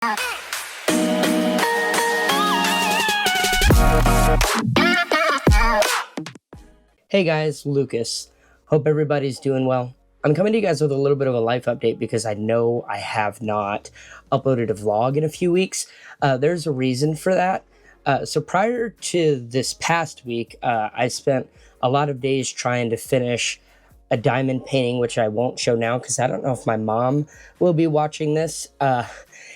Hey guys, Lucas. Hope everybody's doing well. I'm coming to you guys with a little bit of a life update because I know I have not uploaded a vlog in a few weeks. There's a reason for that. So prior to this past week, I spent a lot of days trying to finish a diamond painting, which I won't show now because I don't know if my mom will be watching this.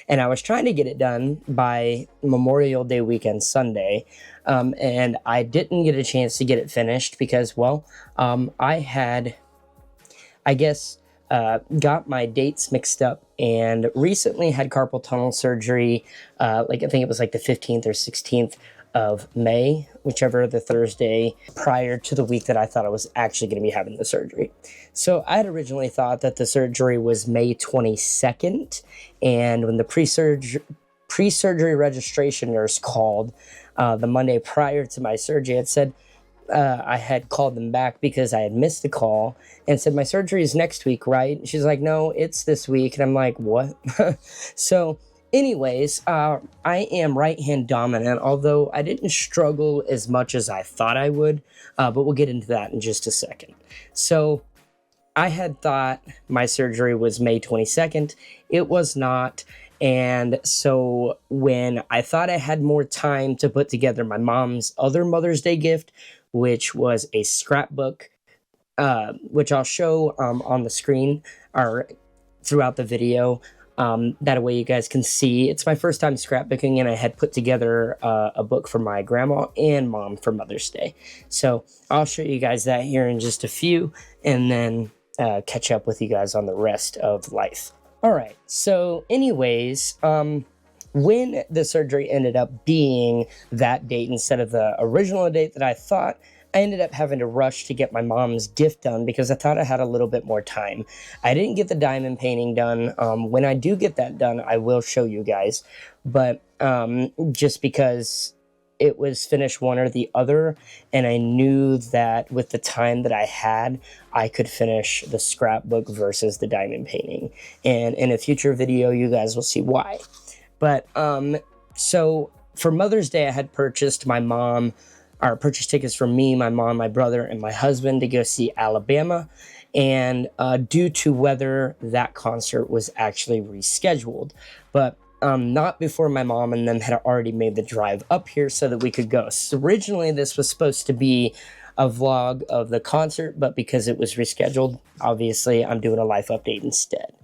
And I was trying to get it done by Memorial Day weekend, Sunday. And I didn't get a chance to get it finished because, well, I had, I guess, got my dates mixed up and recently had carpal tunnel surgery. I think it was like the 15th or 16th of May, whichever the Thursday prior to the week that I thought I was actually going to be having the surgery. So I had originally thought that the surgery was May 22nd. And when the pre-surgery registration nurse called the Monday prior to my surgery, it said, I had called them back because I had missed the call and said, my surgery is next week, right? And she's like, no, it's this week. And I'm like, what? So anyways, I am right-hand dominant, although I didn't struggle as much as I thought I would, but we'll get into that in just a second. So I had thought my surgery was May 22nd. It was not. And so when I thought I had more time to put together my mom's other Mother's Day gift, which was a scrapbook, which I'll show on the screen or throughout the video. That way you guys can see. It's my first time scrapbooking, and I had put together a book for my grandma and mom for Mother's Day. So I'll show you guys that here in just a few, and then catch up with you guys on the rest of life. All right, so anyways, when the surgery ended up being that date instead of the original date that I thought, I ended up having to rush to get my mom's gift done because I thought I had a little bit more time. I didn't get the diamond painting done. When I do get that done, I will show you guys. But just because it was finished one or the other, and I knew that with the time that I had, I could finish the scrapbook versus the diamond painting. And in a future video, you guys will see why. But so for Mother's Day, I had purchased purchased tickets for me, my mom, my brother, and my husband to go see Alabama. And due to weather, that concert was actually rescheduled. But not before my mom and them had already made the drive up here so that we could go. So originally, this was supposed to be a vlog of the concert, but because it was rescheduled, obviously, I'm doing a life update instead.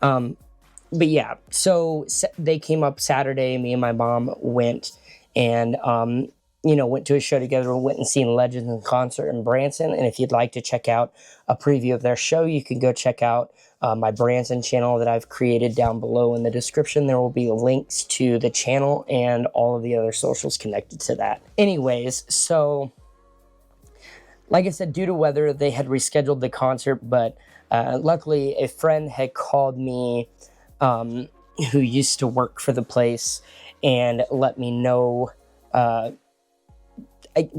But yeah, so they came up Saturday. Me and my mom went and, went to a show together. We went and seen Legends in concert in Branson. And if you'd like to check out a preview of their show, you can go check out my Branson channel that I've created down below in the description. There will be links to the channel and all of the other socials connected to that. Anyways, so like I said, due to weather, they had rescheduled the concert, but luckily a friend had called me who used to work for the place and let me know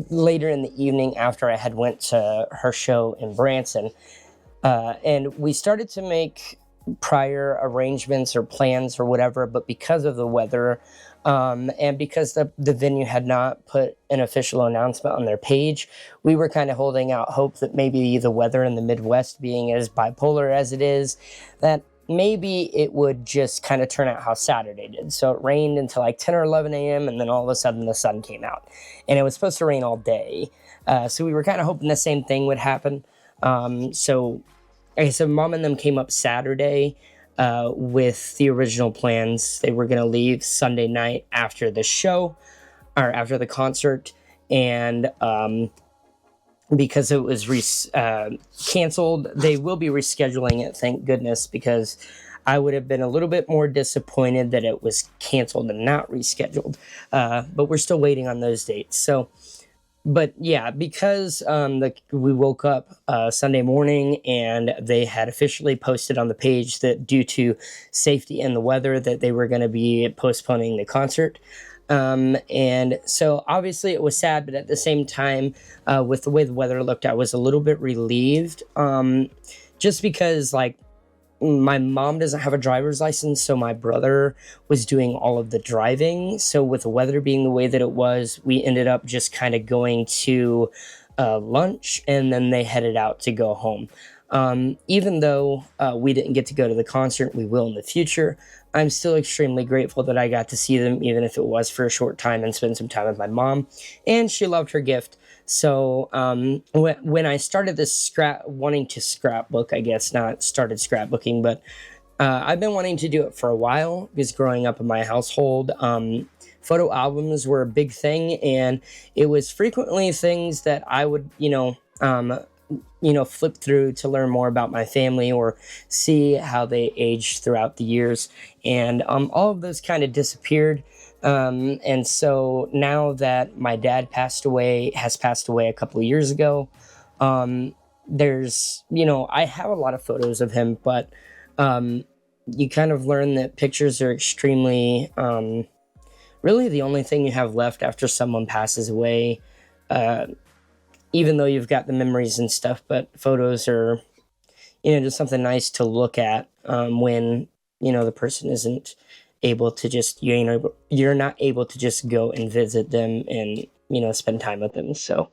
later in the evening after I had went to her show in Branson. And we started to make prior arrangements or plans or whatever, but because of the weather and because the venue had not put an official announcement on their page, we were kind of holding out hope that maybe the weather in the Midwest being as bipolar as it is, that maybe it would just kind of turn out how Saturday did. So it rained until like 10 or 11 a.m. and then all of a sudden the sun came out. And it was supposed to rain all day. So we were kind of hoping the same thing would happen. So Mom and them came up Saturday with the original plans. They were going to leave Sunday night after the show or after the concert. And because it was canceled, they will be rescheduling it, thank goodness, because I would have been a little bit more disappointed that it was canceled and not rescheduled. But we're still waiting on those dates. So, but yeah, because we woke up Sunday morning and they had officially posted on the page that due to safety and the weather that they were going to be postponing the concert. And so obviously it was sad, but at the same time, with the way the weather looked, I was a little bit relieved, just because like my mom doesn't have a driver's license, so my brother was doing all of the driving. So with the weather being the way that it was, we ended up just kind of going to lunch, and then they headed out to go home. Even though we didn't get to go to the concert, we will in the future. I'm still extremely grateful that I got to see them, even if it was for a short time, and spend some time with my mom. And she loved her gift. So when I started this wanting to scrapbook, I guess not started scrapbooking, but I've been wanting to do it for a while because growing up in my household, photo albums were a big thing, and it was frequently things that I would, flip through to learn more about my family or see how they aged throughout the years. And all of those kind of disappeared. And so now that my dad has passed away a couple of years ago, there's, I have a lot of photos of him, but you kind of learn that pictures are extremely, really the only thing you have left after someone passes away. Uh, Even though you've got the memories and stuff, but photos are, just something nice to look at when, the person isn't able to just, you're not able to just go and visit them and, spend time with them. So,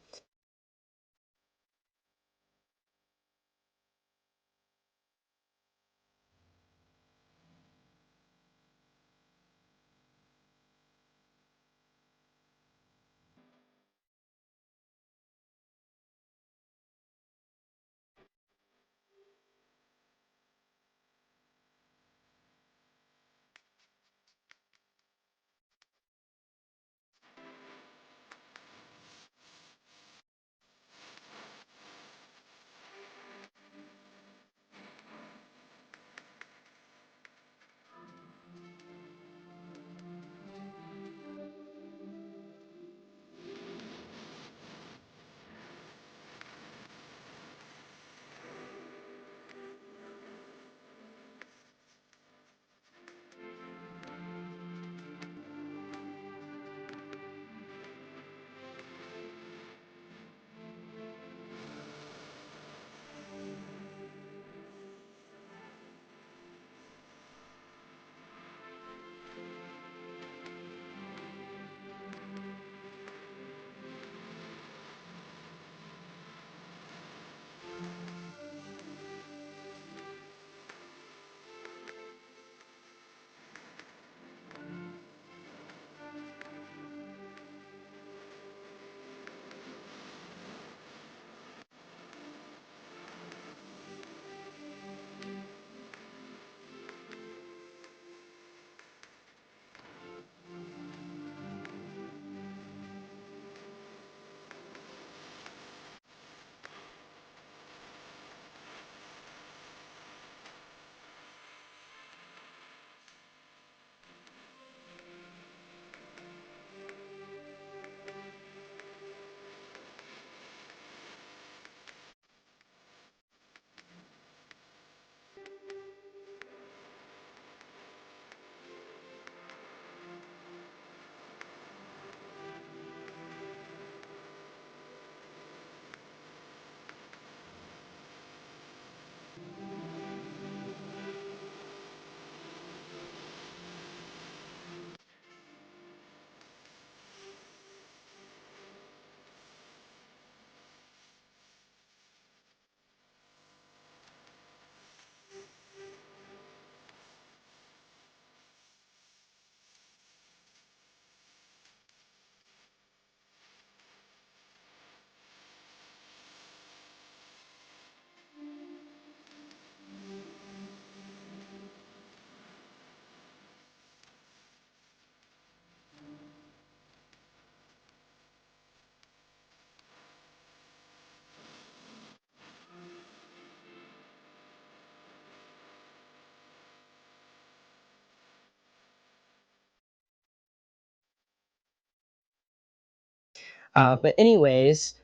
but anyways,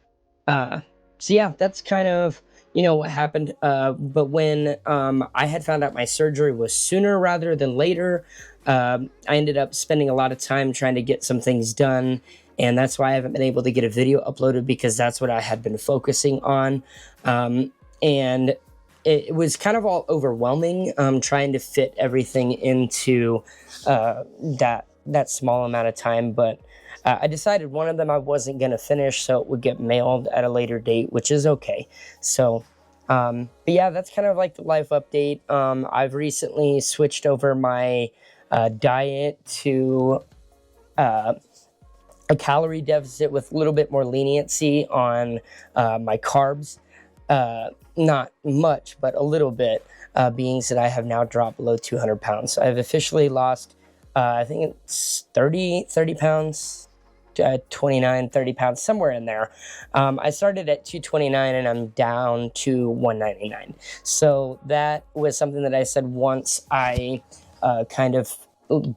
Uh, so yeah, that's kind of what happened. But when I had found out my surgery was sooner rather than later, I ended up spending a lot of time trying to get some things done, and that's why I haven't been able to get a video uploaded because that's what I had been focusing on. And it was kind of all overwhelming, trying to fit everything into that small amount of time. But I decided one of them I wasn't going to finish, so it would get mailed at a later date, which is okay. So, but yeah, that's kind of like the life update. I've recently switched over my diet to a calorie deficit with a little bit more leniency on my carbs. Not much, but a little bit, being that I have now dropped below 200 pounds. So I've officially lost, I think it's 30 pounds, 29, 30 pounds, somewhere in there. I started at 229 and I'm down to 199. So that was something that I said once I kind of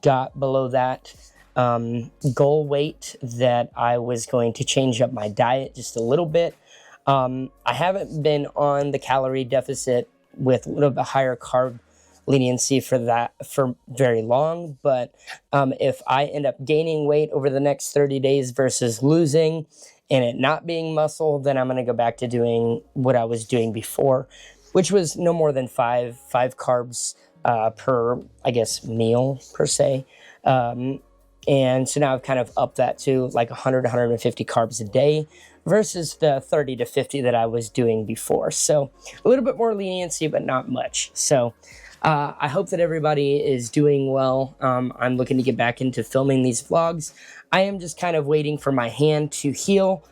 got below that goal weight, that I was going to change up my diet just a little bit. I haven't been on the calorie deficit with a little bit higher carb leniency for very long, but if I end up gaining weight over the next 30 days versus losing and it not being muscle, then I'm going to go back to doing what I was doing before, which was no more than five carbs per, I guess, meal per se. And so now I've kind of upped that to like 100, 150 carbs a day versus the 30 to 50 that I was doing before. So a little bit more leniency, but not much. So I hope that everybody is doing well. I'm looking to get back into filming these vlogs. I am just kind of waiting for my hand to heal.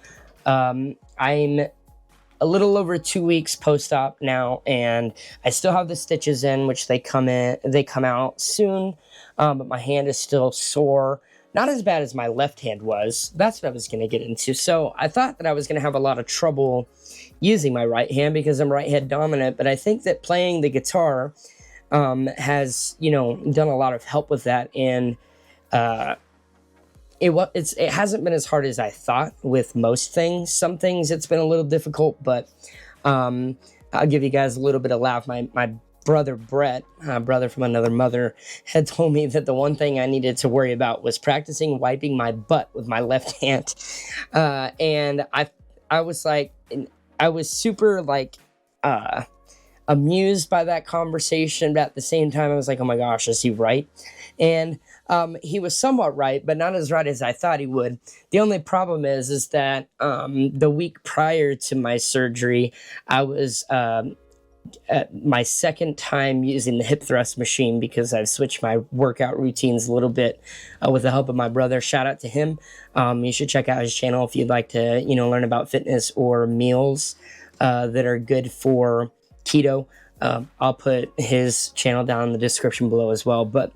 I'm a little over 2 weeks post-op now, and I still have the stitches in, which they come out soon. But my hand is still sore. Not as bad as my left hand was. That's what I was going to get into. So I thought that I was going to have a lot of trouble using my right hand because I'm right hand dominant. But I think that playing the guitar has, done a lot of help with that. And it hasn't been as hard as I thought with most things. Some things it's been a little difficult, but I'll give you guys a little bit of laugh. My brother Brett, brother from another mother, had told me that the one thing I needed to worry about was practicing wiping my butt with my left hand. And I was like, I was super like amused by that conversation, but at the same time I was like, oh my gosh, is he right? And he was somewhat right, but not as right as I thought he would. The only problem is that the week prior to my surgery, I was at my second time using the hip thrust machine because I've switched my workout routines a little bit with the help of my brother. Shout out to him. You should check out his channel if you'd like to, learn about fitness or meals that are good for keto. I'll put his channel down in the description below as well. But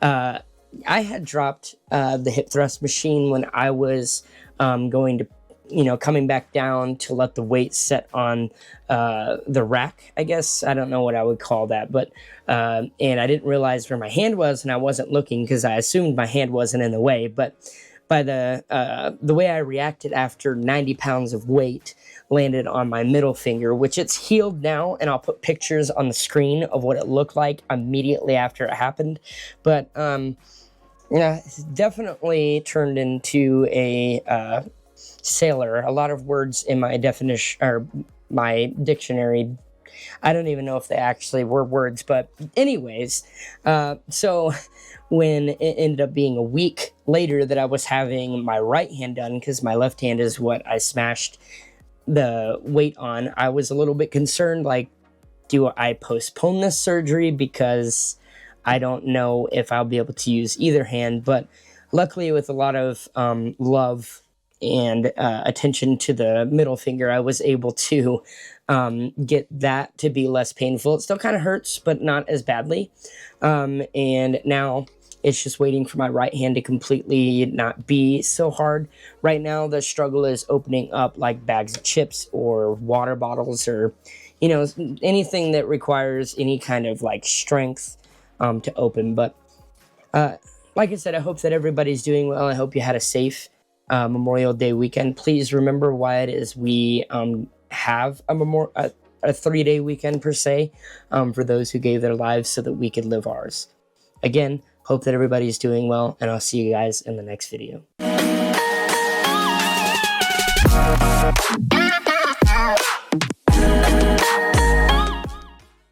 I had dropped the hip thrust machine when I was going to coming back down to let the weight set on the rack, I guess. I don't know what I would call that, but and I didn't realize where my hand was, and I wasn't looking because I assumed my hand wasn't in the way. But by the way I reacted after 90 pounds of weight landed on my middle finger, which it's healed now, and I'll put pictures on the screen of what it looked like immediately after it happened. But it's definitely turned into a sailor. A lot of words in my definition or my dictionary, I don't even know if they actually were words, but anyways, so when it ended up being a week later that I was having my right hand done, because my left hand is what I smashed the weight on, I was a little bit concerned, like, do I postpone this surgery because I don't know if I'll be able to use either hand. But luckily, with a lot of love and attention to the middle finger, I was able to get that to be less painful. It still kind of hurts, but not as badly. And now it's just waiting for my right hand to completely not be so hard. Right now, the struggle is opening up like bags of chips or water bottles or, anything that requires any kind of like strength to open. But like I said, I hope that everybody's doing well. I hope you had a safe Memorial Day weekend. Please remember why it is we have a 3-day weekend per se for those who gave their lives so that we could live ours. Again, hope that everybody's doing well, and I'll see you guys in the next video.